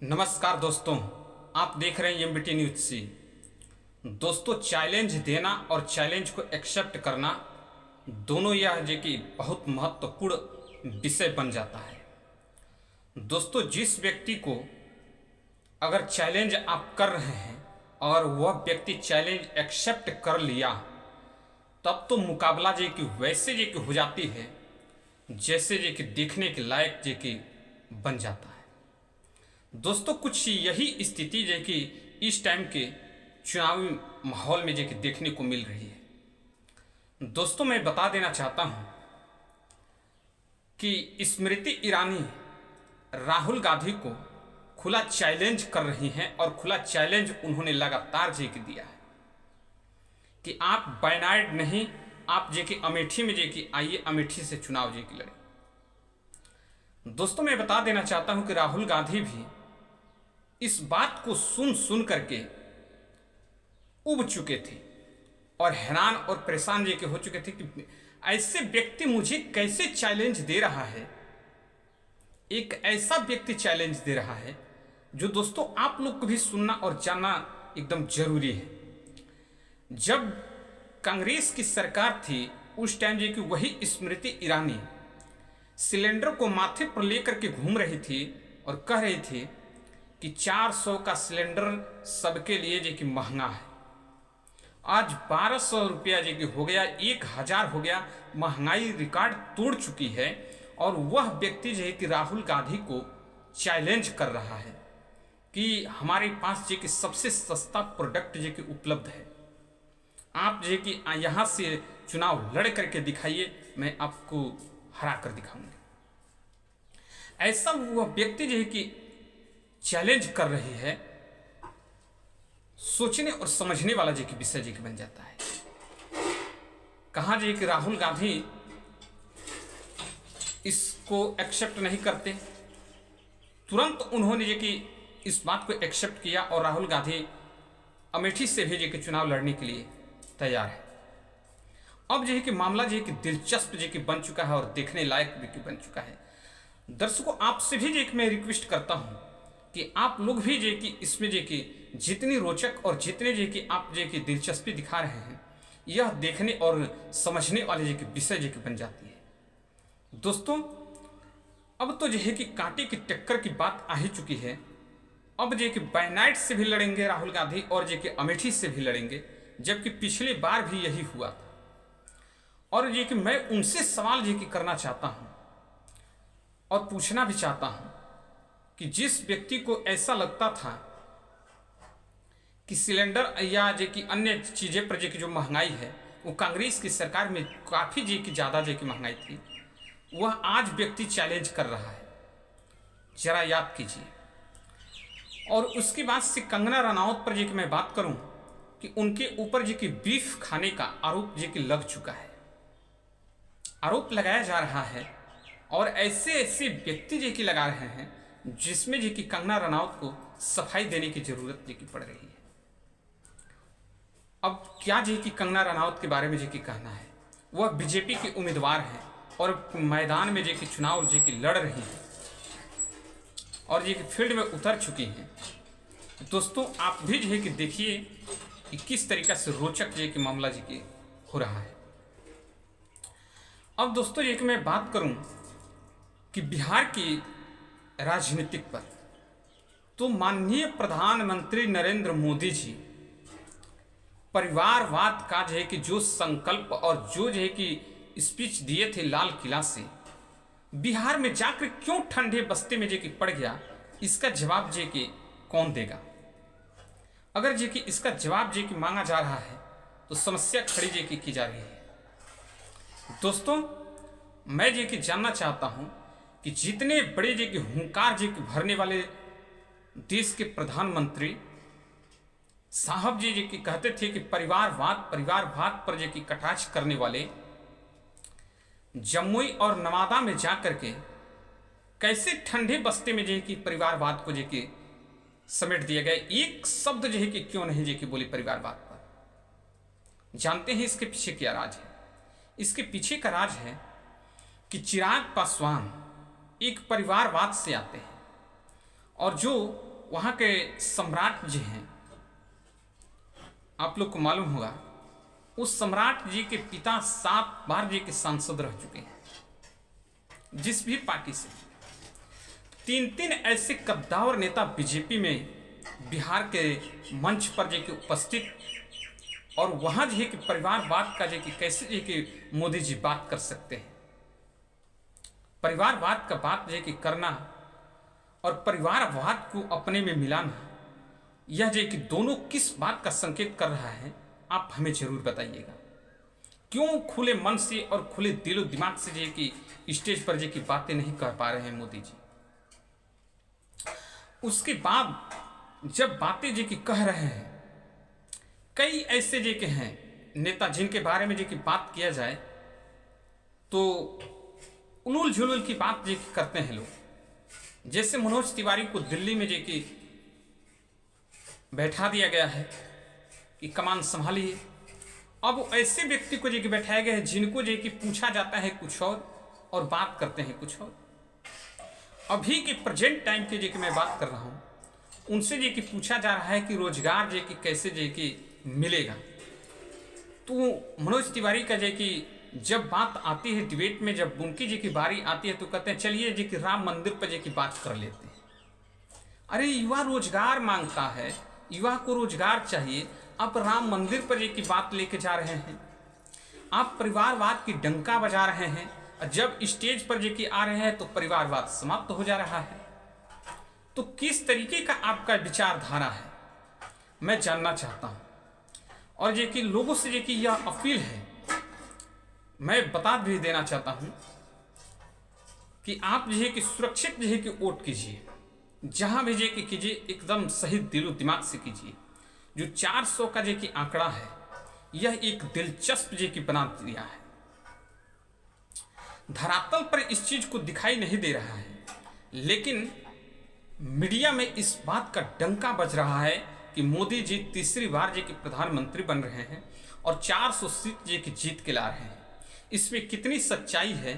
नमस्कार दोस्तों, आप देख रहे हैं एमबीटी न्यूज सी। दोस्तों, चैलेंज देना और चैलेंज को एक्सेप्ट करना दोनों यह जो कि बहुत महत्वपूर्ण विषय बन जाता है। दोस्तों, जिस व्यक्ति को अगर चैलेंज आप कर रहे हैं और वह व्यक्ति चैलेंज एक्सेप्ट कर लिया, तब तो मुकाबला जो कि वैसे जो कि हो जाती है जैसे जो कि देखने के लायक जो कि बन जाता है। दोस्तों, कुछ यही स्थिति जो कि इस टाइम के चुनावी माहौल में जो कि देखने को मिल रही है। दोस्तों, मैं बता देना चाहता हूं कि स्मृति ईरानी राहुल गांधी को खुला चैलेंज कर रही हैं और खुला चैलेंज उन्होंने लगातार जो कि दिया है कि आप वायनाड नहीं, आप जो कि अमेठी में जो कि आइए, अमेठी से चुनाव जो कि लड़े। दोस्तों, मैं बता देना चाहता हूं कि राहुल गांधी भी इस बात को सुन करके उब चुके थे और हैरान और परेशान ये हो चुके थे कि ऐसे व्यक्ति मुझे कैसे चैलेंज दे रहा है। एक ऐसा व्यक्ति चैलेंज दे रहा है जो दोस्तों आप लोग को भी सुनना और जानना एकदम जरूरी है। जब कांग्रेस की सरकार थी उस टाइम जो कि वही स्मृति ईरानी सिलेंडर को माथे पर लेकर के घूम रही थी और कह रही थी कि 400 का सिलेंडर सबके लिए जो कि महंगा है। आज 1200 रुपया जो कि हो गया, 1000 हो गया। महंगाई रिकॉर्ड तोड़ चुकी है और वह व्यक्ति जो है कि राहुल गांधी को चैलेंज कर रहा है कि हमारे पास जो कि सबसे सस्ता प्रोडक्ट जो कि उपलब्ध है, आप जो कि यहाँ से चुनाव लड़ करके दिखाइए, मैं आपको हरा कर दिखाऊंगा। ऐसा वह व्यक्ति जो है कि चैलेंज कर रही है, सोचने और समझने वाला जो कि विषय जो कि बन जाता है। कहा जो कि राहुल गांधी इसको एक्सेप्ट नहीं करते, तुरंत उन्होंने जो कि इस बात को एक्सेप्ट किया और राहुल गांधी अमेठी से भी जो कि चुनाव लड़ने के लिए तैयार है। अब जो है कि मामला जो है कि दिलचस्प जो कि बन चुका है और देखने लायक भी बन चुका है। दर्शकों, आपसे भी जो कि मैं रिक्वेस्ट करता हूं कि आप लोग भी जो कि इसमें जो कि जितनी रोचक और जितने जो कि आप जो कि दिलचस्पी दिखा रहे हैं, यह देखने और समझने वाले जो कि विषय जो कि बन जाती है। दोस्तों, अब तो जो है कि कांटे की टक्कर की बात आ ही चुकी है। अब जो कि वायनाड से भी लड़ेंगे राहुल गांधी और जो कि अमेठी से भी लड़ेंगे, जबकि पिछली बार भी यही हुआ था। और ये कि मैं उनसे सवाल ये कि करना चाहता हूं और पूछना भी चाहता हूं कि जिस व्यक्ति को ऐसा लगता था कि सिलेंडर या जो कि अन्य चीजें पर जो कि जो महंगाई है वो कांग्रेस की सरकार में काफी जो कि ज्यादा जो कि महंगाई थी, वह आज व्यक्ति चैलेंज कर रहा है। जरा याद कीजिए। और उसके बाद से कंगना रनौत पर जो कि मैं बात करूं कि उनके ऊपर जो कि बीफ खाने का आरोप जो कि लग चुका है, आरोप लगाया जा रहा है और ऐसे ऐसे व्यक्ति जो कि लगा रहे हैं जिसमें जो कि कंगना रनौत को सफाई देने की जरूरत जो कि पड़ रही है। अब क्या जो कि कंगना रनौत के बारे में जो कि कहना है, वह बीजेपी के उम्मीदवार हैं और मैदान में जो कि चुनाव जो कि लड़ रही हैं और जो कि फील्ड में उतर चुकी हैं। दोस्तों, आप भी जो है कि देखिए कि किस तरीका से रोचक जो कि मामला जो कि हो रहा है। अब दोस्तों, ये कि मैं बात करूं कि बिहार की राजनीतिक पर, तो माननीय प्रधानमंत्री नरेंद्र मोदी जी परिवारवाद का जो है कि जो संकल्प और जो है कि स्पीच दिए थे लाल किला से, बिहार में जाकर क्यों ठंडे बस्ते में जो कि पड़ गया, इसका जवाब जो कि कौन देगा। अगर जो कि इसका जवाब जो कि मांगा जा रहा है तो समस्या खड़ी जो कि की जा रही है। दोस्तों, मैं जो कि जानना चाहता हूं कि जितने बड़े जो कि हुंकार जो कि भरने वाले देश के प्रधानमंत्री साहब जी जो कि कहते थे कि परिवारवाद पर जो कि कटाक्ष करने वाले, जमुई और नवादा में जाकर के कैसे ठंडे बस्ते में जो है कि परिवारवाद को जो कि समेट दिया गया। एक शब्द जो है कि क्यों नहीं जो कि बोली परिवारवाद पर। जानते हैं इसके पीछे क्या राज है? इसके पीछे का राज है कि चिराग पासवान एक परिवारवाद से आते हैं और जो वहाँ के सम्राट जी हैं, आप लोग को मालूम होगा, उस सम्राट जी के पिता 7 बार जी के सांसद रह चुके हैं जिस भी पार्टी से। 3 ऐसे कद्दावर नेता बीजेपी में बिहार के मंच पर जे कि उपस्थित, और वहाँ जो है कि परिवारवाद का जो कि कैसे जो कि मोदी जी बात कर सकते हैं। परिवारवाद का बात जो है कि करना और परिवारवाद को अपने में मिलाना, यह जो कि दोनों किस बात का संकेत कर रहा है, आप हमें जरूर बताइएगा। क्यों खुले मन से और खुले दिलो दिमाग से जो कि स्टेज पर जो कि बातें नहीं कर पा रहे हैं मोदी जी। उसके बाद जब बातें जो कि कह रहे हैं, कई ऐसे जो कि हैं नेता जिनके बारे में जो कि बात किया जाए तो उलूल झुलूल की बात जो कि करते हैं लोग। जैसे मनोज तिवारी को दिल्ली में जो कि बैठा दिया गया है कि कमान संभालिए। अब ऐसे व्यक्ति को जो कि बैठाया गया है जिनको जो कि पूछा जाता है कुछ और बात करते हैं कुछ और। अभी के प्रेजेंट टाइम के जो कि मैं बात कर रहा हूँ, उनसे जो कि पूछा जा रहा है कि रोजगार जो कि कैसे जो कि मिलेगा। तो मनोज तिवारी का जो कि जब बात आती है डिबेट में, जब उनकी जी की बारी आती है तो कहते हैं चलिए जी कि राम मंदिर पर जी की बात कर लेते हैं। अरे युवा रोजगार मांगता है, युवा को रोजगार चाहिए, आप राम मंदिर पर जी की बात लेके जा रहे हैं। आप परिवारवाद की डंका बजा रहे हैं, और जब स्टेज पर जी की आ रहे हैं तो परिवारवाद समाप्त हो जा रहा है। तो किस तरीके का आपका विचारधारा है, मैं जानना चाहता हूँ। और जो कि लोगों से जो कि यह अपील है, मैं बता भी देना चाहता हूँ कि आप जो है कि सुरक्षित जो है कि वोट कीजिए, जहाँ भी जो कि कीजिए एकदम सही दिलो दिमाग से कीजिए। जो 400 का जो कि आंकड़ा है, यह एक दिलचस्प जो कि बना दिया है। धरातल पर इस चीज को दिखाई नहीं दे रहा है, लेकिन मीडिया में इस बात का डंका बज रहा है कि मोदी जी तीसरी बार जी के प्रधानमंत्री बन रहे हैं और 400 सीट जी की जीत के ला रहे हैं। इसमें कितनी सच्चाई है,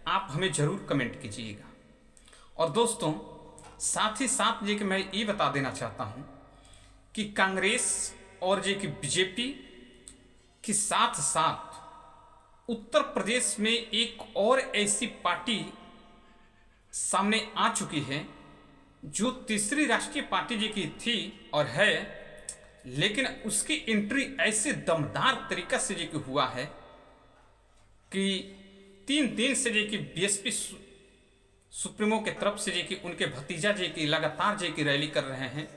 आप हमें जरूर कमेंट कीजिएगा। और दोस्तों, साथ ही साथ जी कि मैं ये बता देना चाहता हूं कि कांग्रेस और जी कि बीजेपी के साथ साथ उत्तर प्रदेश में एक और ऐसी पार्टी सामने आ चुकी है जो तीसरी राष्ट्रीय पार्टी जी की थी और है, लेकिन उसकी एंट्री ऐसे दमदार तरीका से जी की हुआ है कि 3 दिन से जी की बीएसपी सुप्रीमो के तरफ से जी की उनके भतीजा जी की लगातार जी की रैली कर रहे हैं।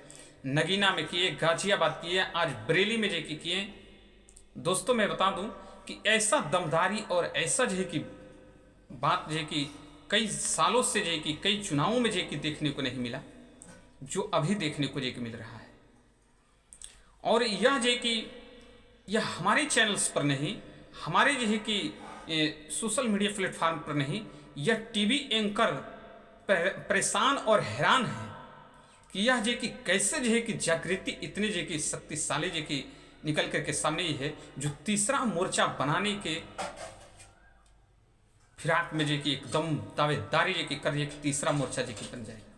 नगीना में किए, गाजियाबाद किए, आज बरेली में जी की किए। दोस्तों, मैं बता दूं कि ऐसा दमदारी और ऐसा जो है कि बात जो है कि कई सालों से जो है कि कई चुनावों में जो है कि देखने को नहीं मिला, जो अभी देखने को जो है कि मिल रहा है। और यह जो है कि यह हमारे चैनल्स पर नहीं, हमारे जो है कि सोशल मीडिया प्लेटफॉर्म पर नहीं, यह टीवी एंकर परेशान और हैरान है कि यह जो कि कैसे जो है कि जागृति इतनी जो कि शक्तिशाली जो कि निकल करके सामने ही है, जो तीसरा मोर्चा बनाने के फिराक में जो कि एकदम दावेदारी जो कि कर रही है कि तीसरा मोर्चा जो कि बन जाएगा।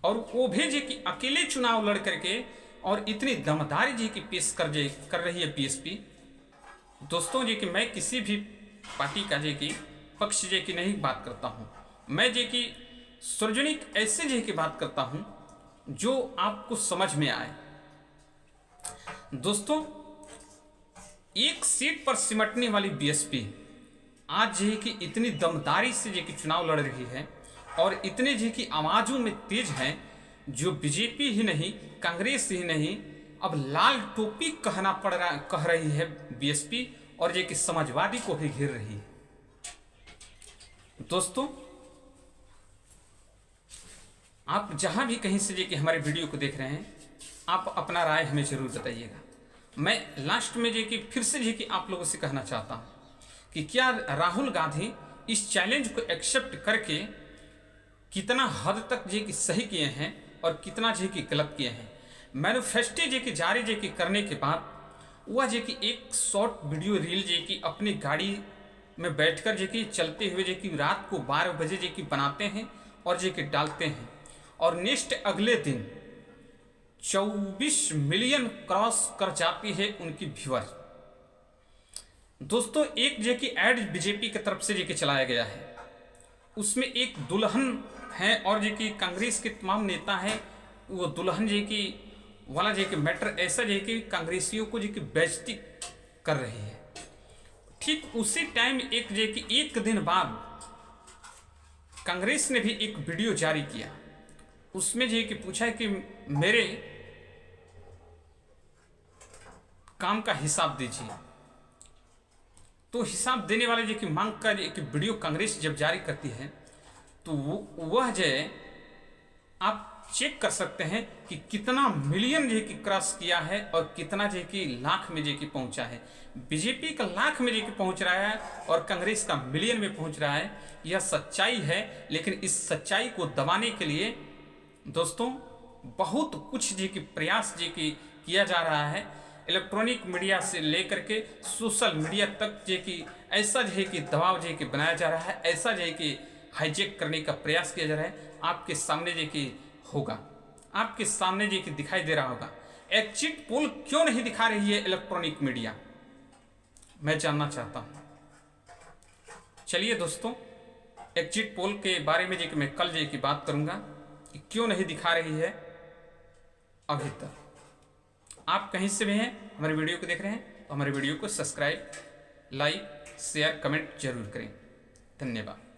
और वो भी जो कि अकेले चुनाव लड़ करके और इतनी दमदारी जी की पेश कर रही है बीएसपी। दोस्तों, जी कि मैं किसी भी पार्टी का जी की पक्ष जी की नहीं बात करता हूँ, मैं जी की सार्वजनिक ऐसे जी की बात करता हूँ जो आपको समझ में आए। दोस्तों, एक सीट पर सिमटने वाली बीएसपी आज जी की इतनी दमदारी से जी की चुनाव लड़ रही है और इतने जी की आवाजों में तेज हैं, जो बीजेपी ही नहीं, कांग्रेस ही नहीं, अब लाल टोपी कह रही है बीएसपी, और जी की समाजवादी को भी घेर रही है। दोस्तों, आप जहां भी कहीं से जी कि हमारे वीडियो को देख रहे हैं, आप अपना राय हमें जरूर बताइएगा। मैं लास्ट में जी कि फिर से जी कि आप लोगों से कहना चाहता हूं कि क्या राहुल गांधी इस चैलेंज को एक्सेप्ट करके कितना हद तक जी कि सही किए हैं और कितना जी कि गलत किए हैं। मैनिफेस्टो जी की जारी जी की करने के बाद वह जी कि एक शॉर्ट वीडियो रील जी की अपनी गाड़ी में बैठकर जी कि चलते हुए जी कि रात को 12 बजे जी कि बनाते हैं और जी कि डालते हैं। और नेक्स्ट अगले दिन 24 मिलियन क्रॉस कर जाती है उनकी व्यूअर। दोस्तों एक जो कि ऐड बीजेपी की तरफ से जो कि चलाया गया है, उसमें एक दुल्हन है और जो कि कांग्रेस के तमाम नेता हैं, वो दुल्हन जो कि वाला जो कि मैटर ऐसा जो कि कांग्रेसियों को जो कि बेइज्जती कर रही है। ठीक उसी टाइम एक जो कि एक दिन बाद कांग्रेस ने भी एक वीडियो जारी किया, उसमें जो कि पूछा है कि मेरे काम का हिसाब दीजिए। तो हिसाब देने वाले जो कि मांग का जो कि वीडियो कांग्रेस जब जारी करती है, तो वह जो आप चेक कर सकते हैं कि कितना मिलियन जो कि क्रॉस किया है और कितना जो कि लाख में जो कि पहुंचा है। बीजेपी का लाख में जो कि पहुंच रहा है और कांग्रेस का मिलियन में पहुंच रहा है। यह सच्चाई है, लेकिन इस सच्चाई को दबाने के लिए दोस्तों बहुत कुछ जो कि प्रयास जो कि किया जा रहा है। इलेक्ट्रॉनिक मीडिया से लेकर के सोशल मीडिया तक जो कि ऐसा जो है कि दबाव जो कि बनाया जा रहा है, ऐसा जो है कि हाईजेक करने का प्रयास किया जा रहा है। आपके सामने जो कि होगा, आपके सामने जो कि दिखाई दे रहा होगा। एग्जिट पोल क्यों नहीं दिखा रही है इलेक्ट्रॉनिक मीडिया, मैं जानना चाहता हूं। चलिए दोस्तों, एग्जिट पोल के बारे में जो कि मैं कल जो कि बात करूंगा कि क्यों नहीं दिखा रही है अभी तक। आप कहीं से भी हैं हमारे वीडियो को देख रहे हैं तो हमारे वीडियो को सब्सक्राइब, लाइक, शेयर, कमेंट जरूर करें। धन्यवाद।